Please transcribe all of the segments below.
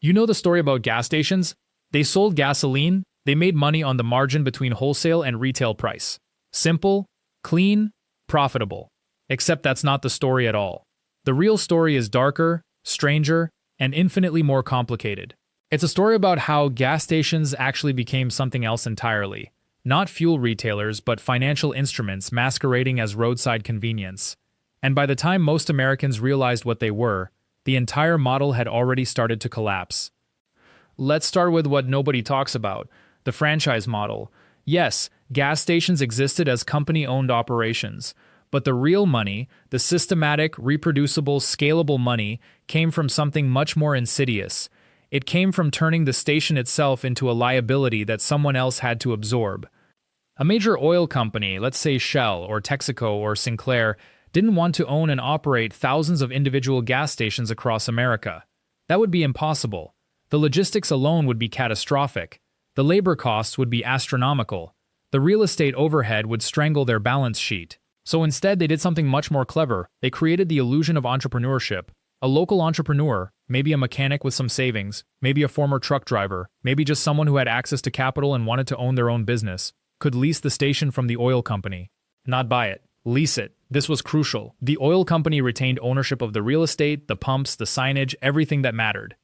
You know the story about gas stations? They sold gasoline, they made money on the margin between wholesale and retail price. Simple, clean, profitable. Except that's not the story at all. The real story is darker, stranger, and infinitely more complicated. It's a story about how gas stations actually became something else entirely. Not fuel retailers, but financial instruments masquerading as roadside convenience. And by the time most Americans realized what they were, the entire model had already started to collapse. Let's start with what nobody talks about, the franchise model. Yes, gas stations existed as company-owned operations, but the real money, the systematic, reproducible, scalable money, came from something much more insidious. It came from turning the station itself into a liability that someone else had to absorb. A major oil company, let's say Shell or Texaco or Sinclair, didn't want to own and operate thousands of individual gas stations across America. That would be impossible. The logistics alone would be catastrophic. The labor costs would be astronomical. The real estate overhead would strangle their balance sheet. So instead, they did something much more clever. They created the illusion of entrepreneurship. A local entrepreneur, maybe a mechanic with some savings, maybe a former truck driver, maybe just someone who had access to capital and wanted to own their own business, could lease the station from the oil company. Not buy it. Lease it. This was crucial. The oil company retained ownership of the real estate, the pumps, the signage, everything that mattered.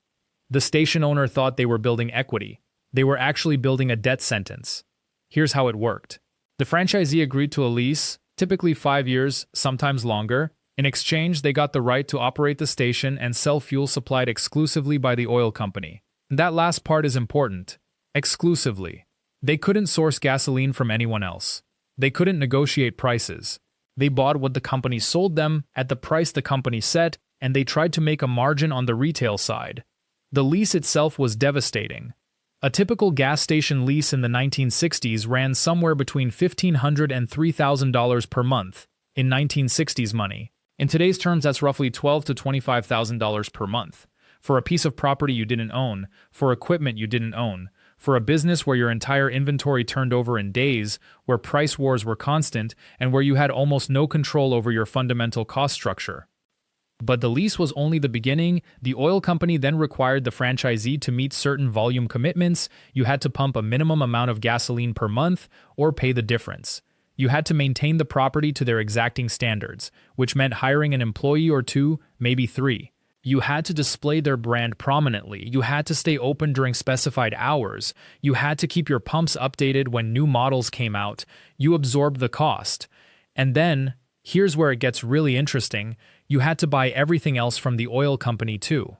The station owner thought they were building equity. They were actually building a death sentence. Here's how it worked. The franchisee agreed to a lease, typically 5 years, sometimes longer. In exchange, they got the right to operate the station and sell fuel supplied exclusively by the oil company. And that last part is important. Exclusively. They couldn't source gasoline from anyone else. They couldn't negotiate prices. They bought what the company sold them at the price the company set, and they tried to make a margin on the retail side. The lease itself was devastating. A typical gas station lease in the 1960s ran somewhere between $1,500 and $3,000 per month, in 1960s money. In today's terms, that's roughly $12,000 to $25,000 per month. For a piece of property you didn't own, for equipment you didn't own, for a business where your entire inventory turned over in days, where price wars were constant, and where you had almost no control over your fundamental cost structure. But the lease was only the beginning. The oil company then required the franchisee to meet certain volume commitments. You had to pump a minimum amount of gasoline per month or pay the difference. You had to maintain the property to their exacting standards, which meant hiring an employee or two, maybe three. You had to display their brand prominently. You had to stay open during specified hours. You had to keep your pumps updated when new models came out. You absorbed the cost. And then, here's where it gets really interesting, you had to buy everything else from the oil company too.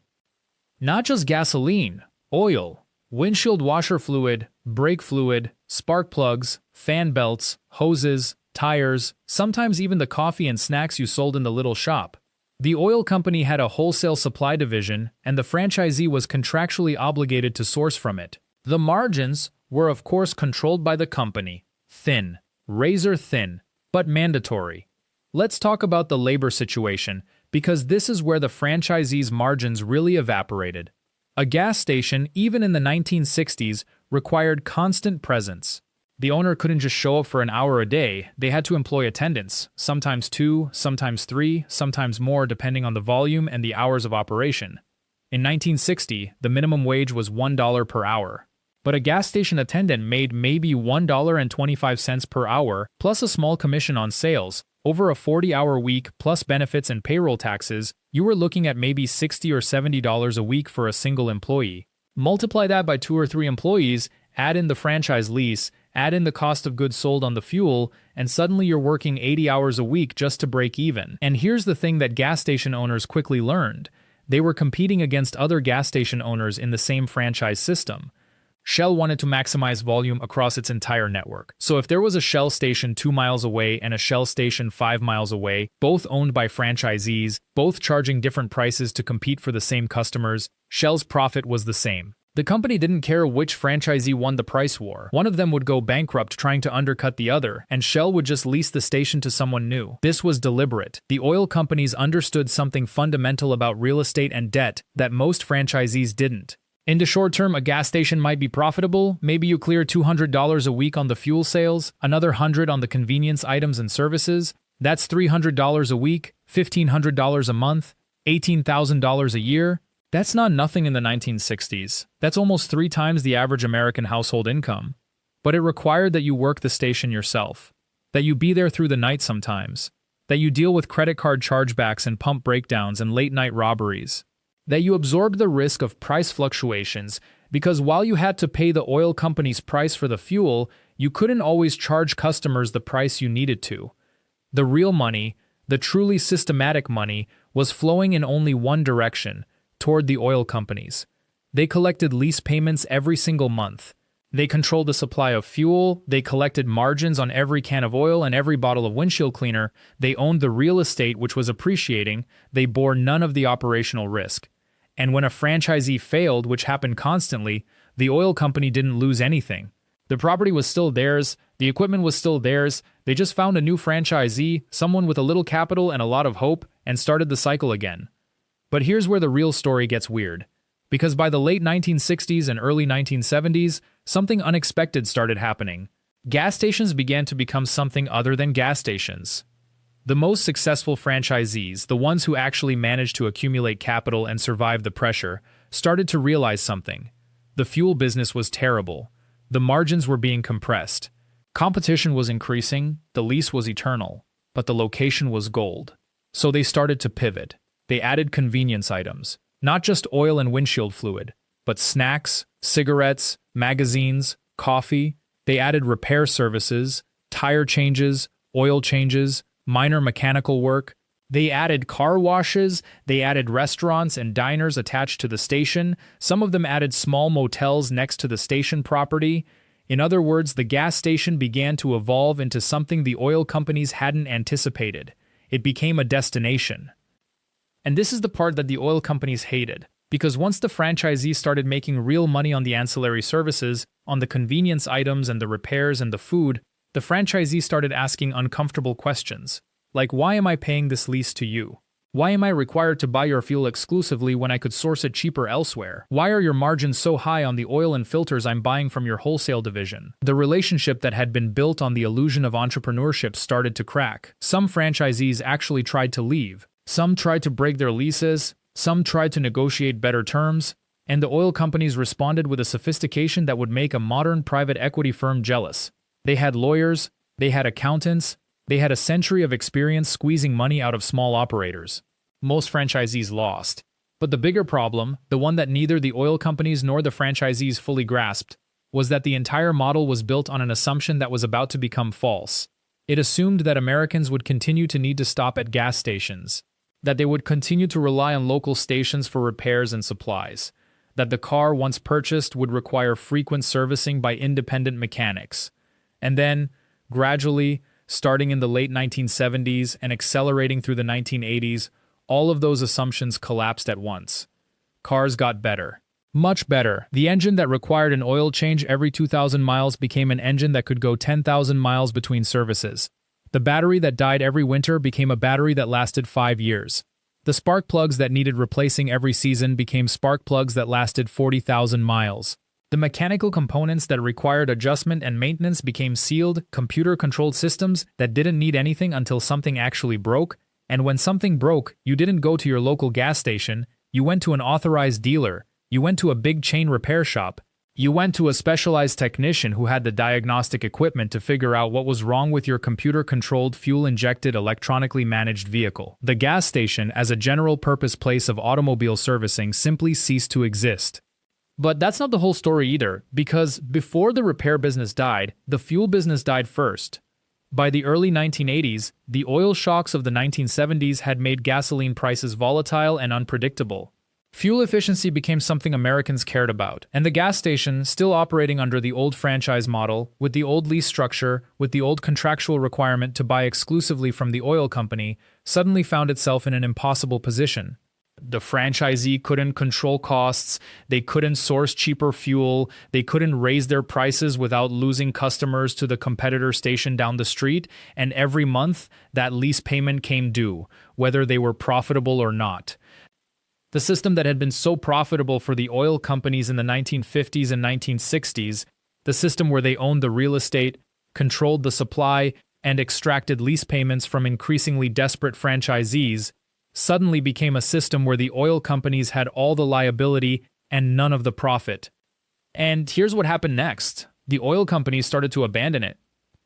Not just gasoline, oil, windshield washer fluid, brake fluid, spark plugs, fan belts, hoses, tires, sometimes even the coffee and snacks you sold in the little shop. The oil company had a wholesale supply division, and the franchisee was contractually obligated to source from it. The margins were of course controlled by the company. Thin, razor thin, but mandatory. Let's talk about the labor situation, because this is where the franchisee's margins really evaporated. A gas station, even in the 1960s, required constant presence. The owner couldn't just show up for an hour a day. They had to employ attendants, sometimes 2, sometimes 3, sometimes more depending on the volume and the hours of operation. In 1960, the minimum wage was $1 per hour. But a gas station attendant made maybe $1.25 per hour, plus a small commission on sales. Over a 40-hour week, plus benefits and payroll taxes, you were looking at maybe $60 or $70 a week for a single employee. Multiply that by 2 or 3 employees, add in the franchise lease, add in the cost of goods sold on the fuel, and suddenly you're working 80 hours a week just to break even. And here's the thing that gas station owners quickly learned. They were competing against other gas station owners in the same franchise system. Shell wanted to maximize volume across its entire network. So if there was a Shell station 2 miles away and a Shell station 5 miles away, both owned by franchisees, both charging different prices to compete for the same customers, Shell's profit was the same. The company didn't care which franchisee won the price war. One of them would go bankrupt trying to undercut the other, and Shell would just lease the station to someone new. This was deliberate. The oil companies understood something fundamental about real estate and debt that most franchisees didn't. In the short term, a gas station might be profitable. Maybe you clear $200 a week on the fuel sales, another $100 on the convenience items and services. That's $300 a week, $1,500 a month, $18,000 a year. That's not nothing in the 1960s. That's almost 3 times the average American household income. But it required that you work the station yourself, that you be there through the night sometimes, that you deal with credit card chargebacks and pump breakdowns and late-night robberies, that you absorbed the risk of price fluctuations because while you had to pay the oil company's price for the fuel, you couldn't always charge customers the price you needed to. The real money, the truly systematic money, was flowing in only one direction, toward the oil companies. They collected lease payments every single month. They controlled the supply of fuel, they collected margins on every can of oil and every bottle of windshield cleaner, they owned the real estate which was appreciating, they bore none of the operational risk. And when a franchisee failed, which happened constantly, the oil company didn't lose anything. The property was still theirs, the equipment was still theirs, they just found a new franchisee, someone with a little capital and a lot of hope, and started the cycle again. But here's where the real story gets weird. Because by the late 1960s and early 1970s, something unexpected started happening. Gas stations began to become something other than gas stations. The most successful franchisees, the ones who actually managed to accumulate capital and survive the pressure, started to realize something. The fuel business was terrible. The margins were being compressed. Competition was increasing, the lease was eternal, but the location was gold. So they started to pivot. They added convenience items. Not just oil and windshield fluid, but snacks, cigarettes, magazines, coffee. They added repair services, tire changes, oil changes, minor mechanical work. They added car washes, they added restaurants and diners attached to the station. Some of them added small motels next to the station property. In other words, the gas station began to evolve into something the oil companies hadn't anticipated. It became a destination. And this is the part that the oil companies hated, because once the franchisees started making real money on the ancillary services, on the convenience items and the repairs and the food, the franchisees started asking uncomfortable questions, like why am I paying this lease to you? Why am I required to buy your fuel exclusively when I could source it cheaper elsewhere? Why are your margins so high on the oil and filters I'm buying from your wholesale division? The relationship that had been built on the illusion of entrepreneurship started to crack. Some franchisees actually tried to leave. Some tried to break their leases, some tried to negotiate better terms, and the oil companies responded with a sophistication that would make a modern private equity firm jealous. They had lawyers, they had accountants, they had a century of experience squeezing money out of small operators. Most franchisees lost. But the bigger problem, the one that neither the oil companies nor the franchisees fully grasped, was that the entire model was built on an assumption that was about to become false. It assumed that Americans would continue to need to stop at gas stations, that they would continue to rely on local stations for repairs and supplies, that the car once purchased would require frequent servicing by independent mechanics. And then, gradually, starting in the late 1970s and accelerating through the 1980s, all of those assumptions collapsed at once. Cars got better. Much better. The engine that required an oil change every 2,000 miles became an engine that could go 10,000 miles between services. The battery that died every winter became a battery that lasted 5 years. The spark plugs that needed replacing every season became spark plugs that lasted 40,000 miles. The mechanical components that required adjustment and maintenance became sealed, computer-controlled systems that didn't need anything until something actually broke, and when something broke, you didn't go to your local gas station, you went to an authorized dealer, you went to a big chain repair shop, you went to a specialized technician who had the diagnostic equipment to figure out what was wrong with your computer-controlled, fuel-injected, electronically managed vehicle. The gas station, as a general-purpose place of automobile servicing, simply ceased to exist. But that's not the whole story either, because before the repair business died, the fuel business died first. By the early 1980s, the oil shocks of the 1970s had made gasoline prices volatile and unpredictable. Fuel efficiency became something Americans cared about, and the gas station, still operating under the old franchise model, with the old lease structure, with the old contractual requirement to buy exclusively from the oil company, suddenly found itself in an impossible position. The franchisee couldn't control costs, they couldn't source cheaper fuel, they couldn't raise their prices without losing customers to the competitor station down the street, and every month, that lease payment came due, whether they were profitable or not. The system that had been so profitable for the oil companies in the 1950s and 1960s, the system where they owned the real estate, controlled the supply, and extracted lease payments from increasingly desperate franchisees, suddenly became a system where the oil companies had all the liability and none of the profit. And here's what happened next. The oil companies started to abandon it.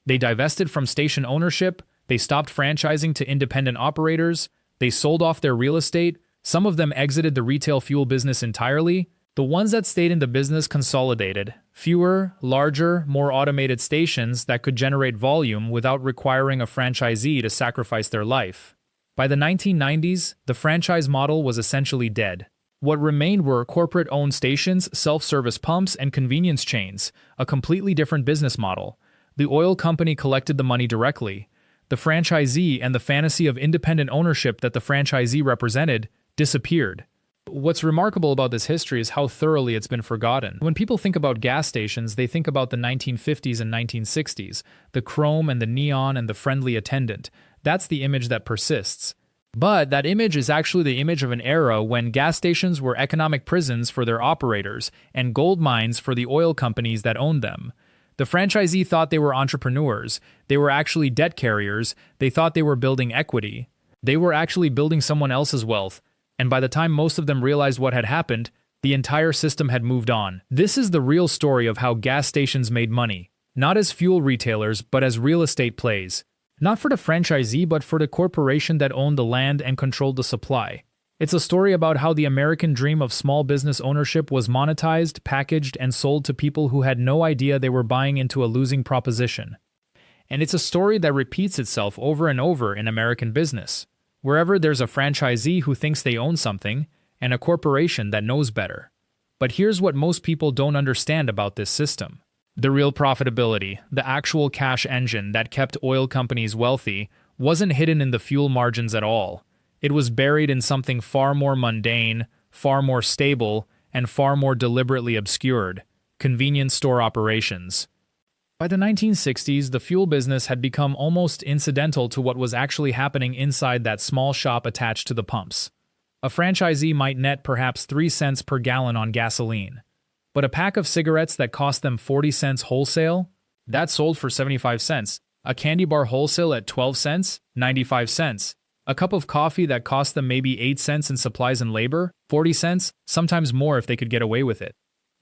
They divested from station ownership, they stopped franchising to independent operators, they sold off their real estate, some of them exited the retail fuel business entirely. The ones that stayed in the business consolidated. Fewer, larger, more automated stations that could generate volume without requiring a franchisee to sacrifice their life. By the 1990s, the franchise model was essentially dead. What remained were corporate-owned stations, self-service pumps, and convenience chains, a completely different business model. The oil company collected the money directly. The franchisee and the fantasy of independent ownership that the franchisee represented disappeared. What's remarkable about this history is how thoroughly it's been forgotten. When people think about gas stations, they think about the 1950s and 1960s, the chrome and the neon and the friendly attendant. That's the image that persists. But that image is actually the image of an era when gas stations were economic prisons for their operators and gold mines for the oil companies that owned them. The franchisee thought they were entrepreneurs. They were actually debt carriers. They thought they were building equity. They were actually building someone else's wealth. And by the time most of them realized what had happened, the entire system had moved on. This is the real story of how gas stations made money. Not as fuel retailers, but as real estate plays. Not for the franchisee, but for the corporation that owned the land and controlled the supply. It's a story about how the American dream of small business ownership was monetized, packaged, and sold to people who had no idea they were buying into a losing proposition. And it's a story that repeats itself over and over in American business. Wherever there's a franchisee who thinks they own something, and a corporation that knows better. But here's what most people don't understand about this system. The real profitability, the actual cash engine that kept oil companies wealthy, wasn't hidden in the fuel margins at all. It was buried in something far more mundane, far more stable, and far more deliberately obscured: convenience store operations. By the 1960s, the fuel business had become almost incidental to what was actually happening inside that small shop attached to the pumps. A franchisee might net perhaps 3 cents per gallon on gasoline. But a pack of cigarettes that cost them 40 cents wholesale? That sold for 75 cents. A candy bar wholesale at 12 cents? 95 cents. A cup of coffee that cost them maybe 8 cents in supplies and labor? 40 cents? Sometimes more if they could get away with it.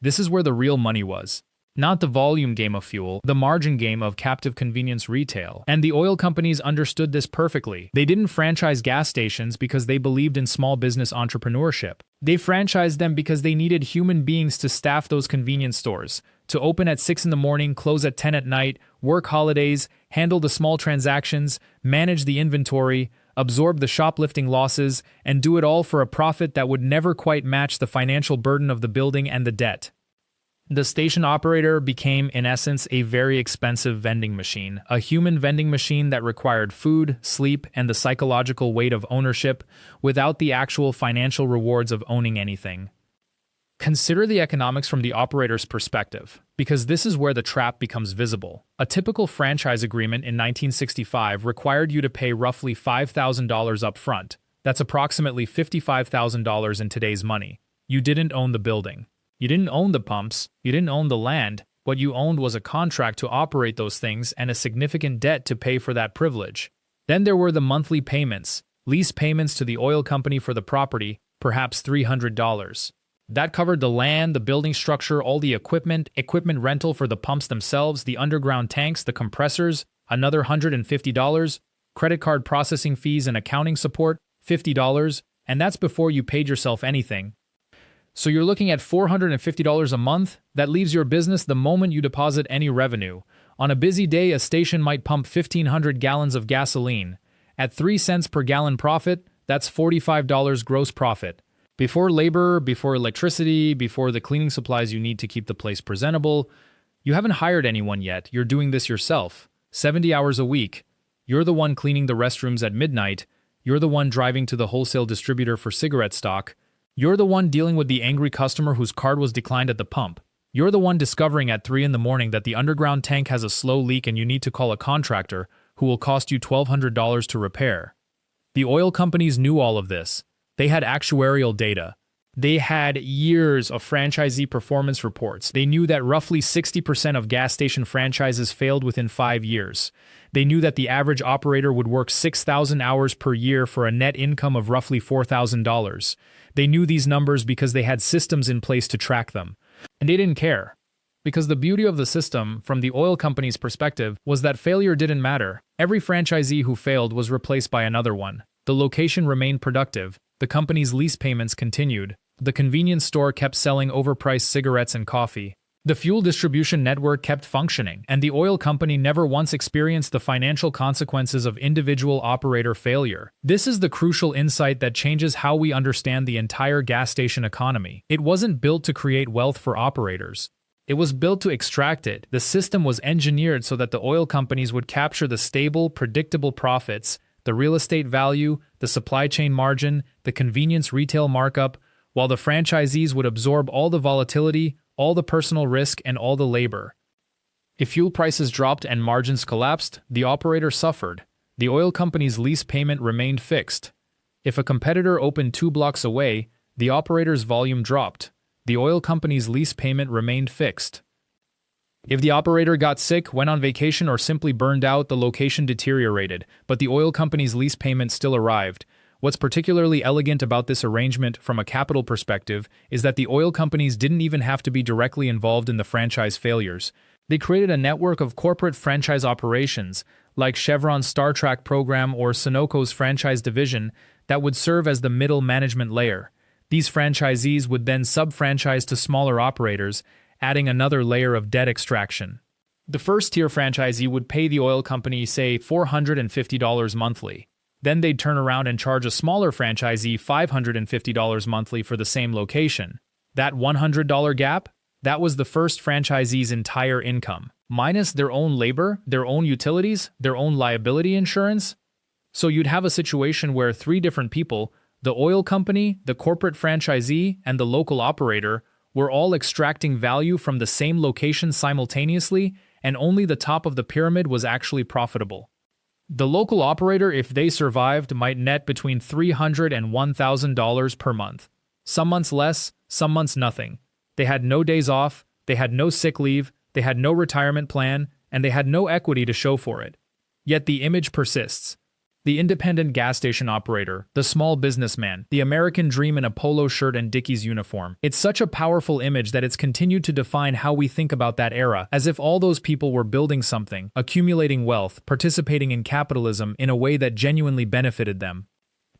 This is where the real money was. Not the volume game of fuel, the margin game of captive convenience retail. And the oil companies understood this perfectly. They didn't franchise gas stations because they believed in small business entrepreneurship. They franchised them because they needed human beings to staff those convenience stores, to open at 6 in the morning, close at 10 at night, work holidays, handle the small transactions, manage the inventory, absorb the shoplifting losses, and do it all for a profit that would never quite match the financial burden of the building and the debt. The station operator became, in essence, a very expensive vending machine, a human vending machine that required food, sleep, and the psychological weight of ownership without the actual financial rewards of owning anything. Consider the economics from the operator's perspective, because this is where the trap becomes visible. A typical franchise agreement in 1965 required you to pay roughly $5,000 up front. That's approximately $55,000 in today's money. You didn't own the building. You didn't own the pumps, you didn't own the land. What you owned was a contract to operate those things and a significant debt to pay for that privilege. Then there were the monthly payments, lease payments to the oil company for the property, perhaps $300. That covered the land, the building structure, all the equipment rental for the pumps themselves, the underground tanks, the compressors, another $150, credit card processing fees and accounting support, $50, and that's before you paid yourself anything. So you're looking at $450 a month. That leaves your business the moment you deposit any revenue. On a busy day, a station might pump 1,500 gallons of gasoline. At 3 cents per gallon profit, that's $45 gross profit. Before labor, before electricity, before the cleaning supplies you need to keep the place presentable. You haven't hired anyone yet. You're doing this yourself. 70 hours a week. You're the one cleaning the restrooms at midnight. You're the one driving to the wholesale distributor for cigarette stock. You're the one dealing with the angry customer whose card was declined at the pump. You're the one discovering at 3 in the morning that the underground tank has a slow leak and you need to call a contractor who will cost you $1,200 to repair. The oil companies knew all of this. They had actuarial data. They had years of franchisee performance reports. They knew that roughly 60% of gas station franchises failed within 5 years. They knew that the average operator would work 6,000 hours per year for a net income of roughly $4,000. They knew these numbers because they had systems in place to track them. And they didn't care. Because the beauty of the system, from the oil company's perspective, was that failure didn't matter. Every franchisee who failed was replaced by another one. The location remained productive. The company's lease payments continued. The convenience store kept selling overpriced cigarettes and coffee. The fuel distribution network kept functioning, and the oil company never once experienced the financial consequences of individual operator failure. This is the crucial insight that changes how we understand the entire gas station economy. It wasn't built to create wealth for operators. It was built to extract it. The system was engineered so that the oil companies would capture the stable, predictable profits, the real estate value, the supply chain margin, the convenience retail markup, while the franchisees would absorb all the volatility, all the personal risk, and all the labor. If fuel prices dropped and margins collapsed, the operator suffered. The oil company's lease payment remained fixed. If a competitor opened 2 blocks away, the operator's volume dropped. The oil company's lease payment remained fixed. If the operator got sick, went on vacation, or simply burned out, the location deteriorated, but the oil company's lease payment still arrived. What's particularly elegant about this arrangement from a capital perspective is that the oil companies didn't even have to be directly involved in the franchise failures. They created a network of corporate franchise operations, like Chevron's Star Trek program or Sunoco's franchise division, that would serve as the middle management layer. These franchisees would then sub-franchise to smaller operators, adding another layer of debt extraction. The first-tier franchisee would pay the oil company, say, $450 monthly. Then they'd turn around and charge a smaller franchisee $550 monthly for the same location. That $100 gap? That was the first franchisee's entire income, minus their own labor, their own utilities, their own liability insurance. So you'd have a situation where 3 different people, the oil company, the corporate franchisee, and the local operator, were all extracting value from the same location simultaneously, and only the top of the pyramid was actually profitable. The local operator, if they survived, might net between $300 and $1,000 per month. Some months less, some months nothing. They had no days off, they had no sick leave, they had no retirement plan, and they had no equity to show for it. Yet the image persists. The independent gas station operator, the small businessman, the American dream in a polo shirt and Dickies uniform. It's such a powerful image that it's continued to define how we think about that era, as if all those people were building something, accumulating wealth, participating in capitalism in a way that genuinely benefited them.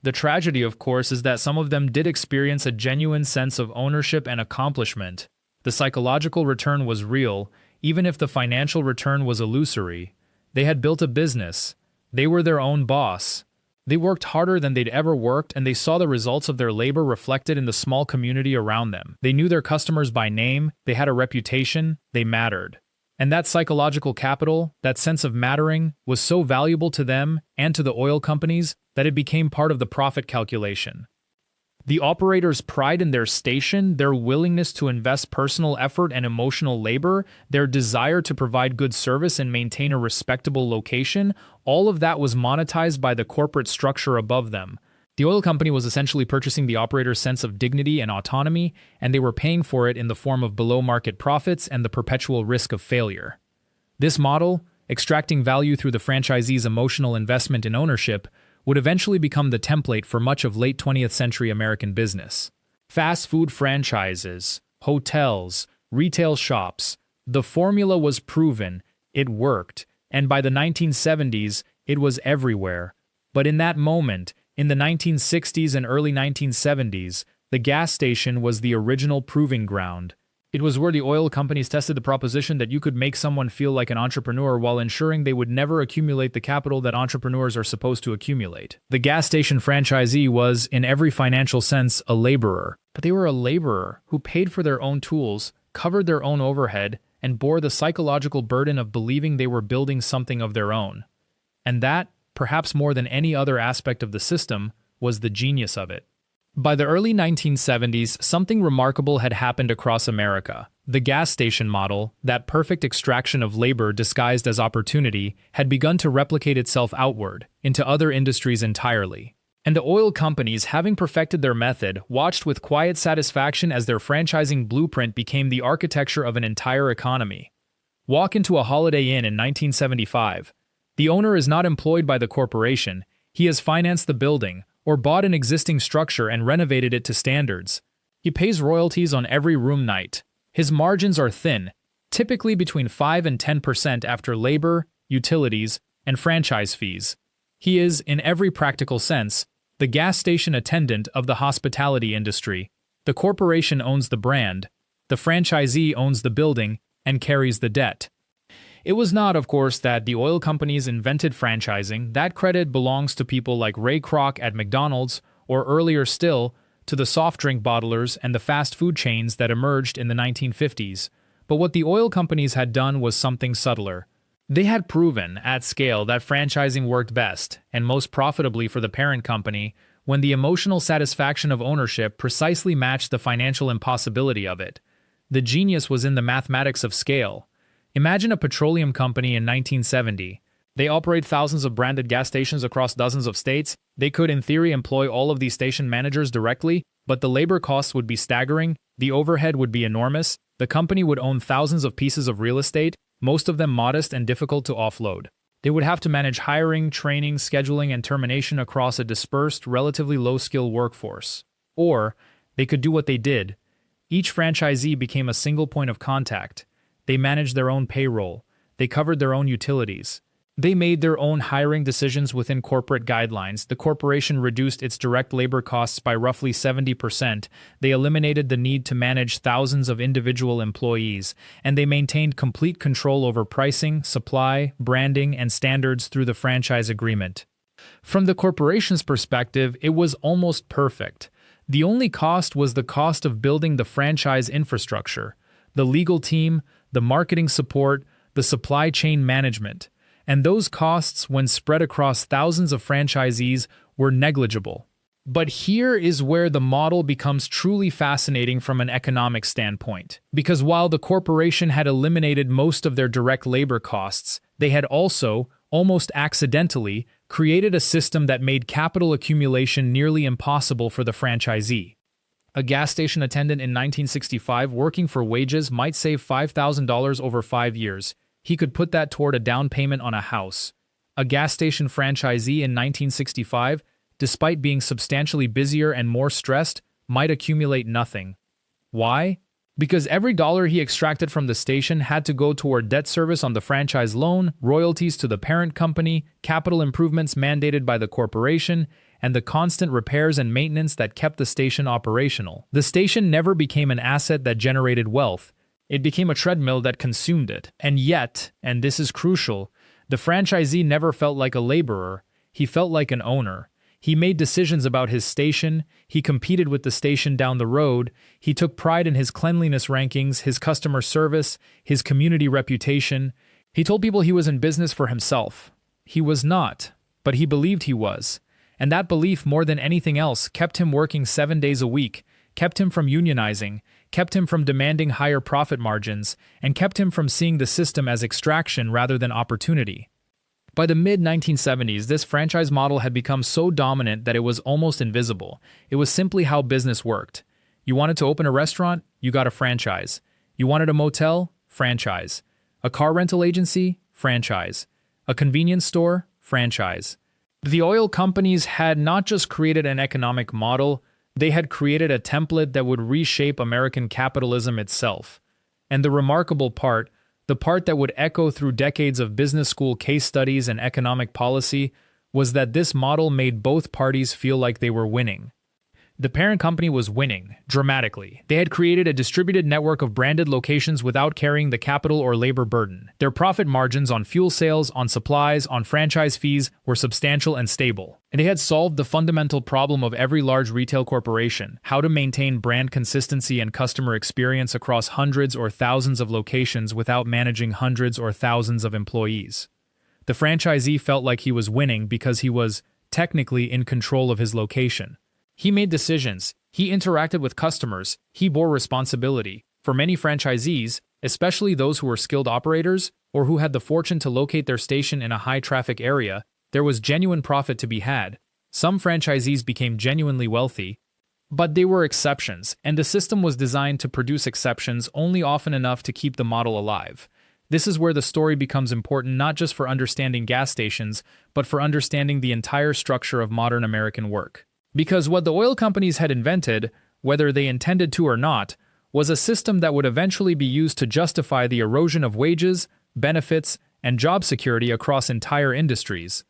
The tragedy, of course, is that some of them did experience a genuine sense of ownership and accomplishment. The psychological return was real, even if the financial return was illusory. They had built a business. They were their own boss. They worked harder than they'd ever worked, and they saw the results of their labor reflected in the small community around them. They knew their customers by name, they had a reputation, they mattered. And that psychological capital, that sense of mattering, was so valuable to them and to the oil companies that it became part of the profit calculation. The operators' pride in their station, their willingness to invest personal effort and emotional labor, their desire to provide good service and maintain a respectable location, all of that was monetized by the corporate structure above them. The oil company was essentially purchasing the operator's sense of dignity and autonomy, and they were paying for it in the form of below-market profits and the perpetual risk of failure. This model, extracting value through the franchisee's emotional investment in ownership, would eventually become the template for much of late 20th century American business. Fast food franchises, hotels, retail shops. The formula was proven, it worked, and by the 1970s, it was everywhere. But in that moment, in the 1960s and early 1970s, the gas station was the original proving ground. It was where the oil companies tested the proposition that you could make someone feel like an entrepreneur while ensuring they would never accumulate the capital that entrepreneurs are supposed to accumulate. The gas station franchisee was, in every financial sense, a laborer. But they were a laborer who paid for their own tools, covered their own overhead, and bore the psychological burden of believing they were building something of their own. And that, perhaps more than any other aspect of the system, was the genius of it. By the early 1970s, something remarkable had happened across America. The gas station model, that perfect extraction of labor disguised as opportunity, had begun to replicate itself outward, into other industries entirely. And the oil companies, having perfected their method, watched with quiet satisfaction as their franchising blueprint became the architecture of an entire economy. Walk into a Holiday Inn in 1975. The owner is not employed by the corporation, he has financed the building, or bought an existing structure and renovated it to standards. He pays royalties on every room night. His margins are thin, typically between 5 and 10% after labor, utilities, and franchise fees. He is, in every practical sense, the gas station attendant of the hospitality industry. The corporation owns the brand, the franchisee owns the building, and carries the debt. It was not, of course, that the oil companies invented franchising. That credit belongs to people like Ray Kroc at McDonald's, or earlier still, to the soft drink bottlers and the fast food chains that emerged in the 1950s. But what the oil companies had done was something subtler. They had proven, at scale, that franchising worked best, and most profitably for the parent company, when the emotional satisfaction of ownership precisely matched the financial impossibility of it. The genius was in the mathematics of scale. Imagine a petroleum company in 1970. They operate thousands of branded gas stations across dozens of states. They could, in theory, employ all of these station managers directly, but the labor costs would be staggering, the overhead would be enormous, the company would own thousands of pieces of real estate, most of them modest and difficult to offload. They would have to manage hiring, training, scheduling, and termination across a dispersed, relatively low-skill workforce. Or, they could do what they did. Each franchisee became a single point of contact. They managed their own payroll. They covered their own utilities. They made their own hiring decisions within corporate guidelines. The corporation reduced its direct labor costs by roughly 70%. They eliminated the need to manage thousands of individual employees, and they maintained complete control over pricing, supply, branding, and standards through the franchise agreement. From the corporation's perspective, it was almost perfect. The only cost was the cost of building the franchise infrastructure, the legal team, the marketing support, the supply chain management. And those costs, when spread across thousands of franchisees, were negligible. But here is where the model becomes truly fascinating from an economic standpoint. Because while the corporation had eliminated most of their direct labor costs, they had also, almost accidentally, created a system that made capital accumulation nearly impossible for the franchisee. A gas station attendant in 1965 working for wages might save $5,000 over 5 years. He could put that toward a down payment on a house. A gas station franchisee in 1965, despite being substantially busier and more stressed, might accumulate nothing. Why? Because every dollar he extracted from the station had to go toward debt service on the franchise loan, royalties to the parent company, capital improvements mandated by the corporation, and the constant repairs and maintenance that kept the station operational. The station never became an asset that generated wealth. It became a treadmill that consumed it. And yet, and this is crucial, the franchisee never felt like a laborer. He felt like an owner. He made decisions about his station. He competed with the station down the road. He took pride in his cleanliness rankings, his customer service, his community reputation. He told people he was in business for himself. He was not, but he believed he was. And that belief, more than anything else, kept him working 7 days a week, kept him from unionizing, kept him from demanding higher profit margins, and kept him from seeing the system as extraction rather than opportunity. By the mid-1970s, this franchise model had become so dominant that it was almost invisible. It was simply how business worked. You wanted to open a restaurant? You got a franchise. You wanted a motel? Franchise. A car rental agency? Franchise. A convenience store? Franchise. The oil companies had not just created an economic model, they had created a template that would reshape American capitalism itself. And the remarkable part, the part that would echo through decades of business school case studies and economic policy, was that this model made both parties feel like they were winning. The parent company was winning, dramatically. They had created a distributed network of branded locations without carrying the capital or labor burden. Their profit margins on fuel sales, on supplies, on franchise fees were substantial and stable. And they had solved the fundamental problem of every large retail corporation: how to maintain brand consistency and customer experience across hundreds or thousands of locations without managing hundreds or thousands of employees. The franchisee felt like he was winning because he was, technically, in control of his location. He made decisions, he interacted with customers, he bore responsibility. For many franchisees, especially those who were skilled operators or who had the fortune to locate their station in a high-traffic area, there was genuine profit to be had. Some franchisees became genuinely wealthy, but they were exceptions, and the system was designed to produce exceptions only often enough to keep the model alive. This is where the story becomes important not just for understanding gas stations, but for understanding the entire structure of modern American work. Because what the oil companies had invented, whether they intended to or not, was a system that would eventually be used to justify the erosion of wages, benefits, and job security across entire industries.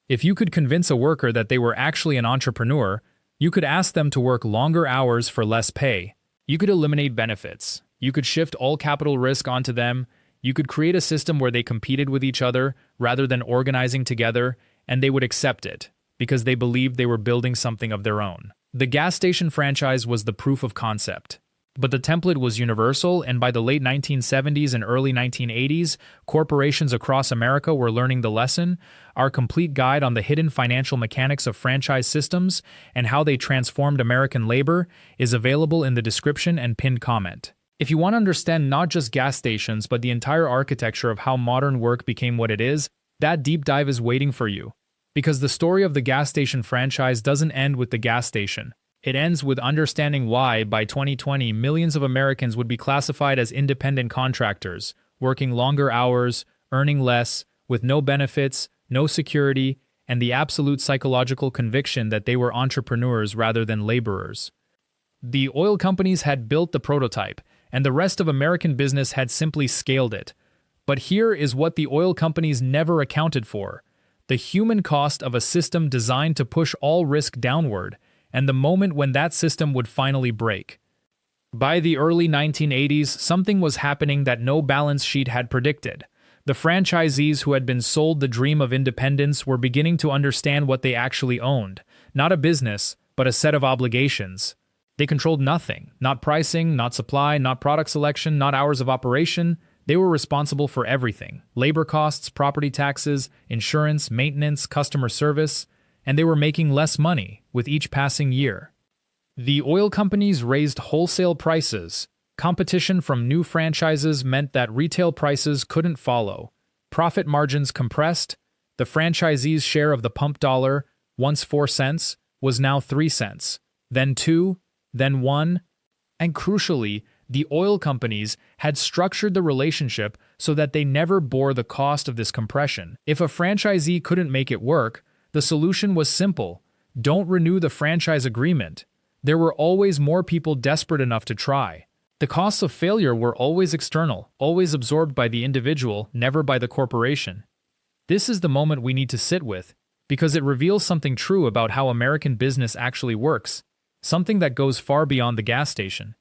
If you could convince a worker that they were actually an entrepreneur, you could ask them to work longer hours for less pay. You could eliminate benefits. You could shift all capital risk onto them. You could create a system where they competed with each other rather than organizing together, and they would accept it because they believed they were building something of their own. The gas station franchise was the proof of concept. But the template was universal, and by the late 1970s and early 1980s, corporations across America were learning the lesson. Our complete guide on the hidden financial mechanics of franchise systems and how they transformed American labor is available in the description and pinned comment. If you want to understand not just gas stations, but the entire architecture of how modern work became what it is, that deep dive is waiting for you. Because the story of the gas station franchise doesn't end with the gas station. It ends with understanding why, by 2020, millions of Americans would be classified as independent contractors, working longer hours, earning less, with no benefits, no security, and the absolute psychological conviction that they were entrepreneurs rather than laborers. The oil companies had built the prototype, and the rest of American business had simply scaled it. But here is what the oil companies never accounted for: the human cost of a system designed to push all risk downward, and the moment when that system would finally break. By the early 1980s, something was happening that no balance sheet had predicted. The franchisees who had been sold the dream of independence were beginning to understand what they actually owned: not a business, but a set of obligations. They controlled nothing: not pricing, not supply, not product selection, not hours of operation. They were responsible for everything: labor costs, property taxes, insurance, maintenance, customer service. And they were making less money with each passing year. The oil companies raised wholesale prices. Competition from new franchises meant that retail prices couldn't follow. Profit margins compressed. The franchisee's share of the pump dollar, once 4 cents, was now 3 cents, then 2, then 1. And crucially, the oil companies had structured the relationship so that they never bore the cost of this compression. If a franchisee couldn't make it work, the solution was simple: don't renew the franchise agreement. There were always more people desperate enough to try. The costs of failure were always external, always absorbed by the individual, never by the corporation. This is the moment we need to sit with, because it reveals something true about how American business actually works, something that goes far beyond the gas station.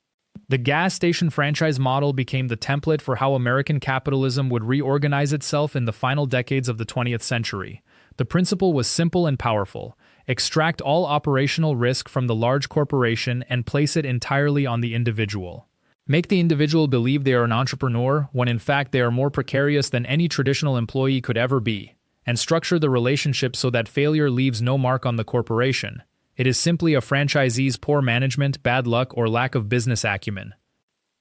The gas station franchise model became the template for how American capitalism would reorganize itself in the final decades of the 20th century. The principle was simple and powerful: extract all operational risk from the large corporation and place it entirely on the individual. Make the individual believe they are an entrepreneur when in fact they are more precarious than any traditional employee could ever be, and structure the relationship so that failure leaves no mark on the corporation. It is simply a franchisee's poor management, bad luck, or lack of business acumen.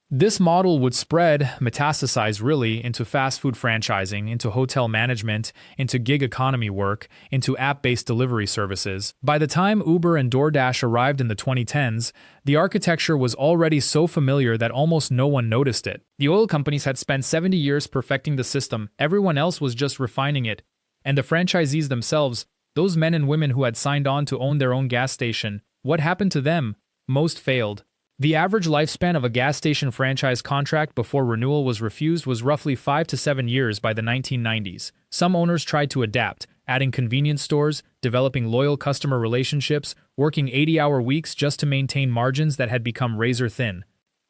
This model would metastasize really, into fast food franchising, into hotel management, into gig economy work, into app-based delivery services. By the time Uber and DoorDash arrived in the 2010s, the architecture was already so familiar that almost no one noticed it. The oil companies had spent 70 years perfecting the system, everyone else was just refining it. And the franchisees themselves, those men and women who had signed on to own their own gas station, what happened to them? Most failed. The average lifespan of a gas station franchise contract before renewal was refused was roughly 5 to 7 years by the 1990s. Some owners tried to adapt, adding convenience stores, developing loyal customer relationships, working 80-hour weeks just to maintain margins that had become razor thin.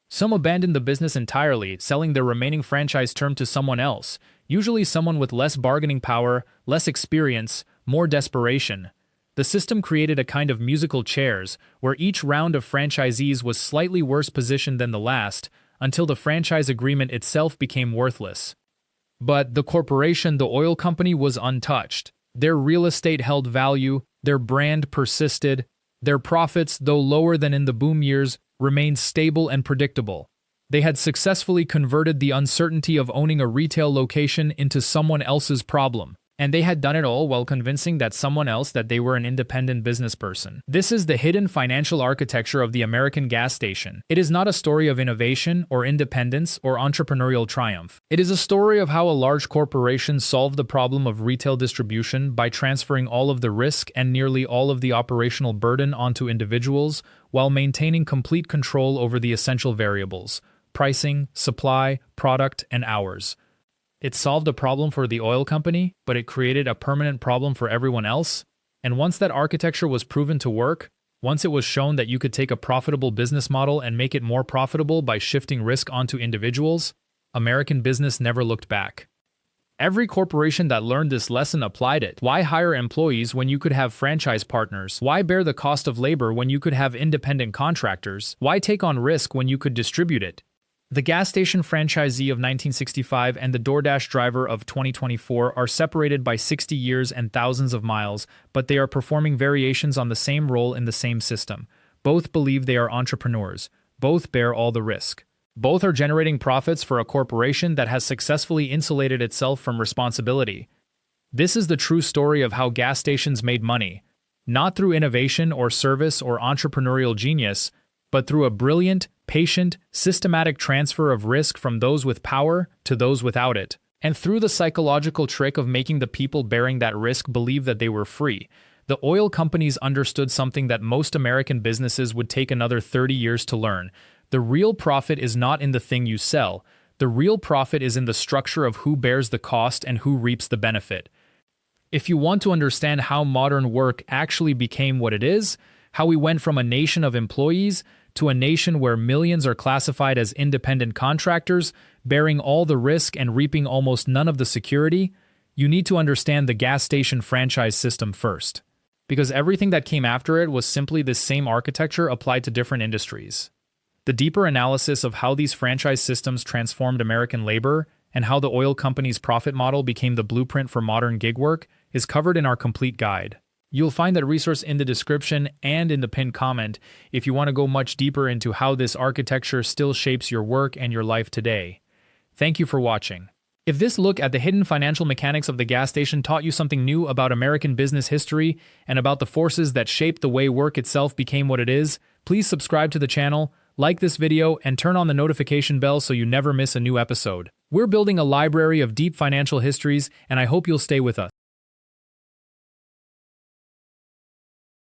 Some abandoned the business entirely, selling their remaining franchise term to someone else, usually someone with less bargaining power, less experience, more desperation. The system created a kind of musical chairs, where each round of franchisees was slightly worse positioned than the last, until the franchise agreement itself became worthless. But the corporation, the oil company, was untouched. Their real estate held value, their brand persisted, their profits, though lower than in the boom years, remained stable and predictable. They had successfully converted the uncertainty of owning a retail location into someone else's problem. And they had done it all while convincing someone else that they were an independent business person. This is the hidden financial architecture of the American gas station. It is not a story of innovation or independence or entrepreneurial triumph. It is a story of how a large corporation solved the problem of retail distribution by transferring all of the risk and nearly all of the operational burden onto individuals while maintaining complete control over the essential variables: pricing, supply, product, and hours. It solved a problem for the oil company, but it created a permanent problem for everyone else. And once that architecture was proven to work, once it was shown that you could take a profitable business model and make it more profitable by shifting risk onto individuals, American business never looked back. Every corporation that learned this lesson applied it. Why hire employees when you could have franchise partners? Why bear the cost of labor when you could have independent contractors? Why take on risk when you could distribute it? The gas station franchisee of 1965 and the DoorDash driver of 2024 are separated by 60 years and thousands of miles, but they are performing variations on the same role in the same system. Both believe they are entrepreneurs. Both bear all the risk. Both are generating profits for a corporation that has successfully insulated itself from responsibility. This is the true story of how gas stations made money, not through innovation or service or entrepreneurial genius, but through a brilliant, patient, systematic transfer of risk from those with power to those without it, and through the psychological trick of making the people bearing that risk believe that they were free. The oil companies understood something that most American businesses would take another 30 years to learn. The real profit is not in the thing you sell. The real profit is in the structure of who bears the cost and who reaps the benefit. If you want to understand how modern work actually became what it is, how we went from a nation of employees to a nation where millions are classified as independent contractors, bearing all the risk and reaping almost none of the security, you need to understand the gas station franchise system first. Because everything that came after it was simply the same architecture applied to different industries. The deeper analysis of how these franchise systems transformed American labor and how the oil company's profit model became the blueprint for modern gig work is covered in our complete guide. You'll find that resource in the description and in the pinned comment if you want to go much deeper into how this architecture still shapes your work and your life today. Thank you for watching. If this look at the hidden financial mechanics of the gas station taught you something new about American business history and about the forces that shaped the way work itself became what it is, please subscribe to the channel, like this video, and turn on the notification bell so you never miss a new episode. We're building a library of deep financial histories, and I hope you'll stay with us.